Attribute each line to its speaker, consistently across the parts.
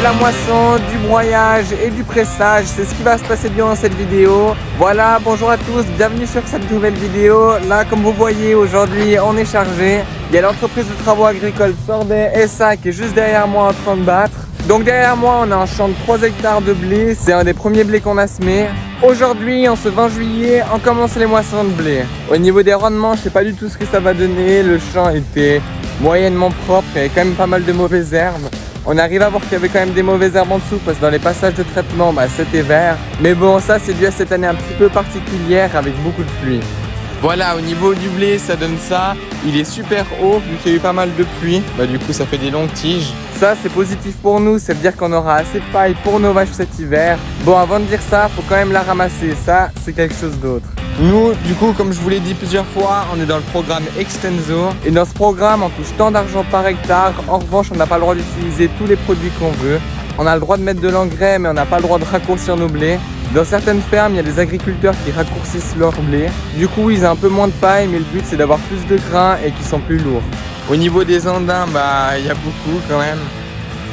Speaker 1: la moisson, du broyage et du pressage. C'est ce qui va se passer durant cette vidéo. Voilà, bonjour à tous, bienvenue sur cette nouvelle vidéo. Là, comme vous voyez, aujourd'hui, on est chargé. Il y a l'entreprise de travaux agricoles Sordet SA qui est juste derrière moi en train de battre. Donc derrière moi, on a un champ de 3 hectares de blé. C'est un des premiers blés qu'on a semé. Aujourd'hui, en ce 20 juillet, on commence les moissons de blé. Au niveau des rendements, je sais pas du tout ce que ça va donner. Le champ était moyennement propre, il y avait quand même pas mal de mauvaises herbes. On arrive à voir qu'il y avait quand même des mauvaises herbes en dessous parce que dans les passages de traitement, c'était vert. Mais bon, ça c'est dû à cette année un petit peu particulière avec beaucoup de pluie. Voilà, au niveau du blé, ça donne ça. Il est super haut vu qu'il y a eu pas mal de pluie. Du coup, ça fait des longues tiges. Ça, c'est positif pour nous. Ça veut dire qu'on aura assez de paille pour nos vaches cet hiver. Bon, avant de dire ça, faut quand même la ramasser. Ça, c'est quelque chose d'autre. Nous, du coup, comme je vous l'ai dit plusieurs fois, on est dans le programme Extenso. Et dans ce programme, on touche tant d'argent par hectare. En revanche, on n'a pas le droit d'utiliser tous les produits qu'on veut. On a le droit de mettre de l'engrais, mais on n'a pas le droit de raccourcir nos blés. Dans certaines fermes, il y a des agriculteurs qui raccourcissent leur blé. Du coup, ils ont un peu moins de paille, mais le but, c'est d'avoir plus de grains et qu'ils sont plus lourds. Au niveau des andins, il y a beaucoup quand même.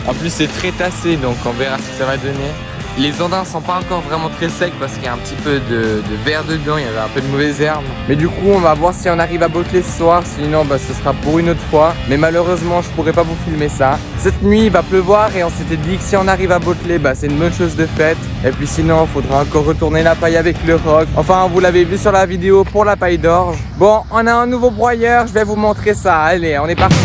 Speaker 1: En plus, c'est très tassé, donc on verra ce que ça va donner. Les andins sont pas encore vraiment très secs parce qu'il y a un petit peu de verre dedans, il y avait un peu de mauvaises herbes. Mais du coup, on va voir si on arrive à botteler ce soir, sinon ce sera pour une autre fois. Mais malheureusement, je pourrais pas vous filmer ça. Cette nuit, il va pleuvoir et on s'était dit que si on arrive à botteler, c'est une bonne chose de faite. Et puis sinon, il faudra encore retourner la paille avec le roc. Enfin, vous l'avez vu sur la vidéo pour la paille d'orge. Bon, on a un nouveau broyeur, je vais vous montrer ça. Allez, on est parti.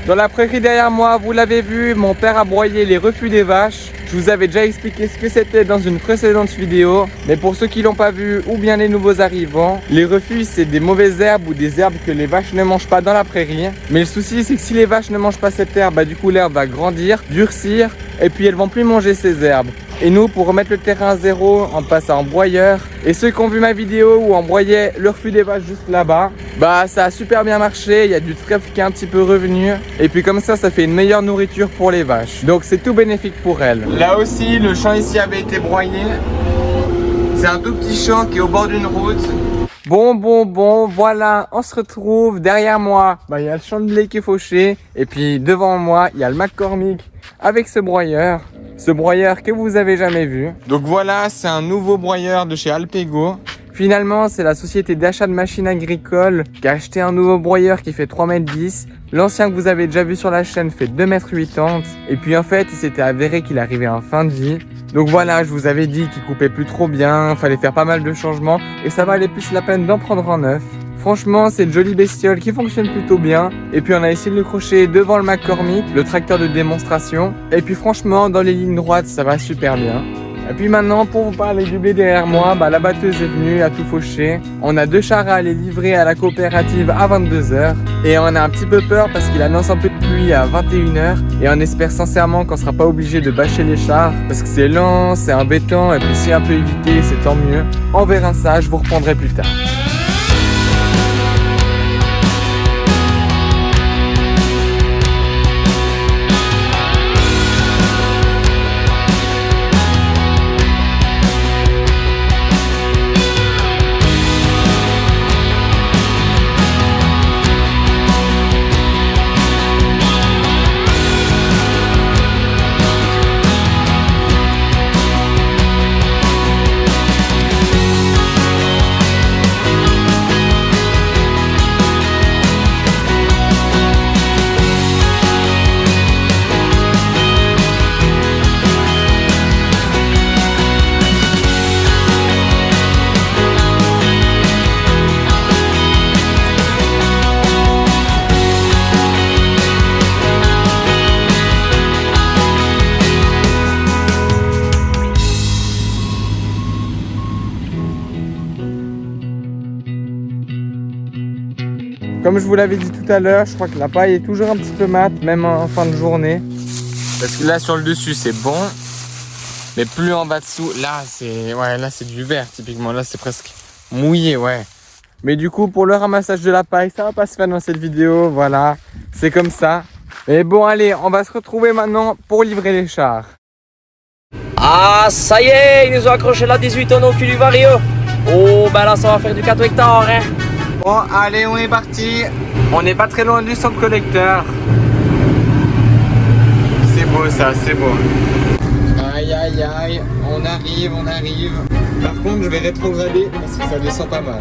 Speaker 1: Dans la prairie derrière moi, vous l'avez vu, mon père a broyé les refus des vaches. Je vous avais déjà expliqué ce que c'était dans une précédente vidéo. Mais pour ceux qui l'ont pas vu ou bien les nouveaux arrivants, les refus c'est des mauvaises herbes ou des herbes que les vaches ne mangent pas dans la prairie. Mais le souci c'est que si les vaches ne mangent pas cette herbe, du coup l'herbe va grandir, durcir et puis elles vont plus manger ces herbes. Et nous, pour remettre le terrain à zéro, on passe en broyeur. Et ceux qui ont vu ma vidéo où on broyait le refus des vaches juste là-bas, ça a super bien marché. Il y a du trèfle qui est un petit peu revenu. Et puis comme ça fait une meilleure nourriture pour les vaches. Donc c'est tout bénéfique pour elles. Là aussi, le champ ici avait été broyé. C'est un tout petit champ qui est au bord d'une route. Bon, voilà, on se retrouve. Derrière moi, il y a le champ de blé qui est fauché. Et puis devant moi, il y a le McCormick avec ce broyeur. Ce broyeur que vous avez jamais vu. Donc voilà, c'est un nouveau broyeur de chez Alpego. Finalement, c'est la société d'achat de machines agricoles qui a acheté un nouveau broyeur qui fait 3,10 m. L'ancien que vous avez déjà vu sur la chaîne fait 2,80 m. Et puis en fait, il s'était avéré qu'il arrivait en fin de vie. Donc voilà, je vous avais dit qu'il coupait plus trop bien, fallait faire pas mal de changements. Et ça valait plus la peine d'en prendre un neuf. Franchement, c'est une jolie bestiole qui fonctionne plutôt bien. Et puis on a essayé de le crocher devant le McCormick, le tracteur de démonstration. Et puis franchement, dans les lignes droites, ça va super bien. Et puis maintenant, pour vous parler du blé derrière moi, la batteuse est venue à tout faucher. On a 2 chars à aller livrer à la coopérative à 22 h. Et on a un petit peu peur parce qu'il annonce un peu de pluie à 21 h. Et on espère sincèrement qu'on sera pas obligé de bâcher les chars parce que c'est lent, c'est embêtant. Et puis si un peu évité, c'est tant mieux. On verra ça, je vous reprendrai plus tard. Comme je vous l'avais dit tout à l'heure, je crois que la paille est toujours un petit peu mate, même en fin de journée. Parce que là sur le dessus c'est bon, mais plus en bas dessous, là c'est du vert typiquement, là c'est presque mouillé, ouais. Mais du coup pour le ramassage de la paille, ça va pas se faire dans cette vidéo, voilà, c'est comme ça. Mais bon allez, on va se retrouver maintenant pour livrer les chars.
Speaker 2: Ah, ça y est, ils nous ont accroché la 18 tonnes au cul du Vario. Oh, ben là, ça va faire du 4 hectares, hein.
Speaker 1: Bon, allez, on est parti. On n'est pas très loin du centre collecteur. C'est beau ça, c'est beau. Aïe, aïe, aïe, on arrive. Par contre, je vais rétrograder parce que ça descend pas mal.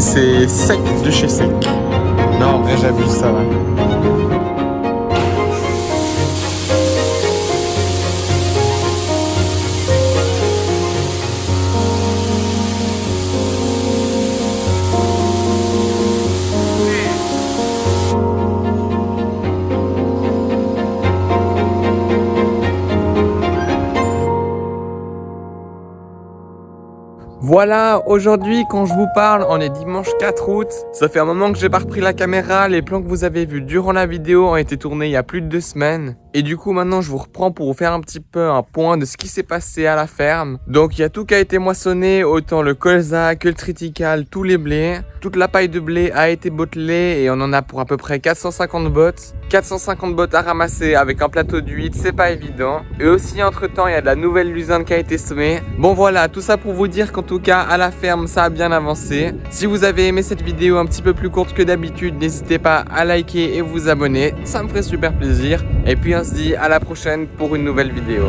Speaker 1: C'est sec de chez sec. Non, en vrai, j'abuse, ça va. Voilà, aujourd'hui quand je vous parle, on est dimanche 4 août. Ça fait un moment que j'ai pas repris la caméra, les plans que vous avez vus durant la vidéo ont été tournés il y a plus de 2 semaines. Et du coup maintenant je vous reprends pour vous faire un petit peu un point de ce qui s'est passé à la ferme. Donc il y a tout qui a été moissonné, autant le colza que le triticale, tous les blés. Toute la paille de blé a été bottelée et on en a pour à peu près 450 bottes. 450 bottes à ramasser avec un plateau d'huile, c'est pas évident. Et aussi entre temps il y a de la nouvelle luzerne qui a été semée. Bon voilà, tout ça pour vous dire qu'en tout cas à la ferme ça a bien avancé. Si vous avez aimé cette vidéo un petit peu plus courte que d'habitude, n'hésitez pas à liker et vous abonner, ça me ferait super plaisir. Et puis on se dit à la prochaine pour une nouvelle vidéo.